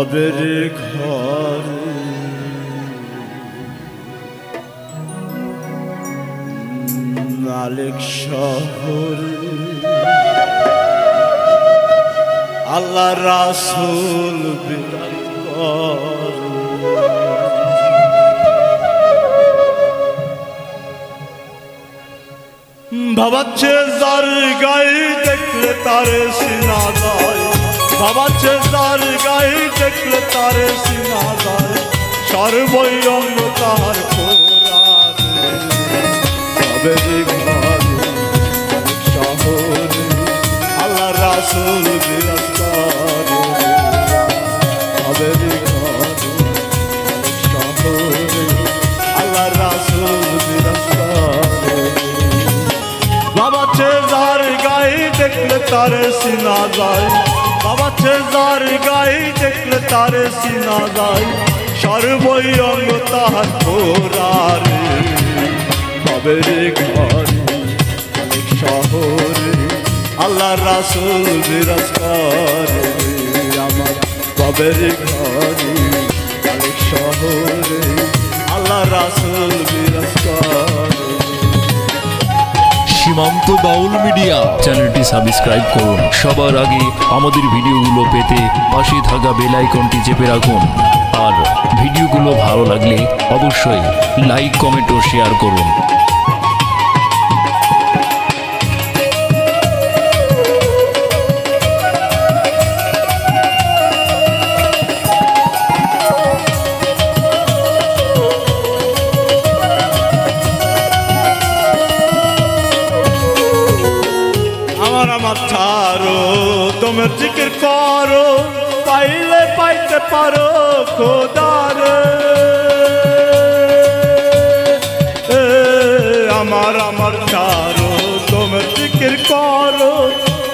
ভবের ঘর মালিক শহর আল্লাহ রাসূল বিরাজ কর ভাবাচ্ছে যার গায়ে দেখলে তারে সিনা যায় ভাবাচ্ছে যার গায়ে দেখলে তারে সিনা যায় সর্বই অঙ্গ তাহার খোরাক ভবের ঘর শহর আল্লাহ রাসূল বিরাজ কর ভবের ঘর শহর আল্লাহ রাসূল বিরাজ কর বাবাচ্ছে যার গায়ে দেখলে তারে সিনা যায় বাবাচ্ছে যার গায়ে দেখলে তারে সিনা যায় সর্বই অঙ্গ তাহার খোরাক ভবের ঘর শহর আল্লাহ রাসূল বিরাজ করে আমার ভবের ঘর শহর আল্লাহ রাসূল বিরাজ করে সীমান্ত বাউল মিডিয়া চ্যানেলটি সাবস্ক্রাইব করুন সবার আগে আমাদের ভিডিওগুলো পেতে পাশে থাকা বেল আইকনটি চেপে রাখুন আর ভিডিওগুলো ভালো লাগলে অবশ্যই লাইক কমেন্ট ও শেয়ার করুন আমার ছাড়ো তোমার জিকির করো পাইলে পাইতে পারো খোদার আমার ছাড়ো তোমার জিকির করো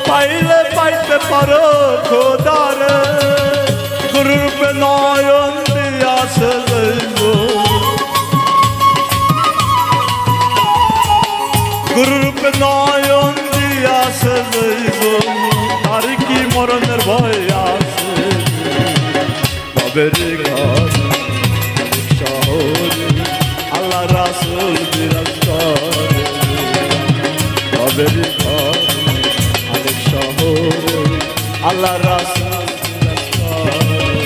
পাইলে পাইতে পারো খোদার গুরুরূপে নয়ন দিয়াছে গুরুরূপে নয়ন আছে আর কি মরণের ভয় আছে ভবের ঘর শহর আল্লাহ রাসূল বিরাজ করে ভবের ঘর আরেক শহর আল্লাহ রাসূল বিরাজ করে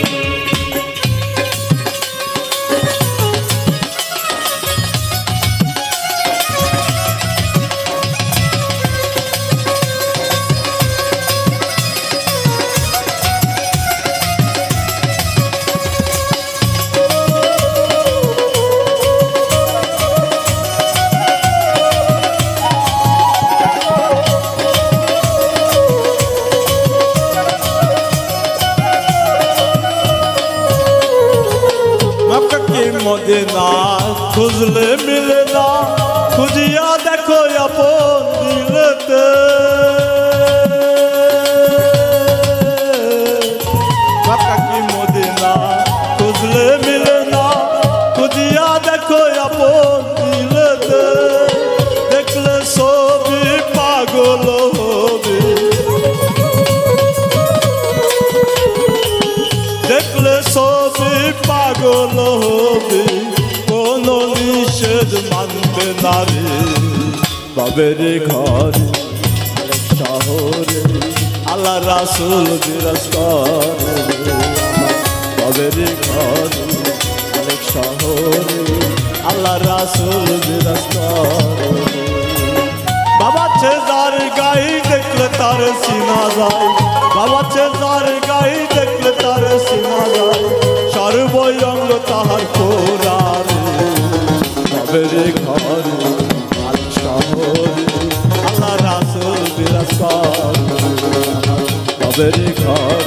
মদিনা খুঁজলে মিলে না খুঁজিয়া দেখো আপন দিলেতে কি মদিনা খুঁজলে মিলে না খুঁজিয়া দেখো আপন দিলেতে দেখলে ছবি পাগল হবে দেখলে ছবি পাগল হবে কোনো নিষেধ মানবে না রে ভবের ঘর শহর আল্লাহ রাসূল বিরাজ করে ভবের ঘর শহর আল্লাহ রাসূল বিরাজ করে বাবাচ্ছে যার গায়ে দেখলে তার সিনা যায় বাবাচ্ছে যার গায়ে দেখলে তার সিনা যায় সর্বই অঙ্গ তাহার খোরাক ভবের ঘর শহর আল্লাহ রাসূল বিরাজ করে ভবের ঘর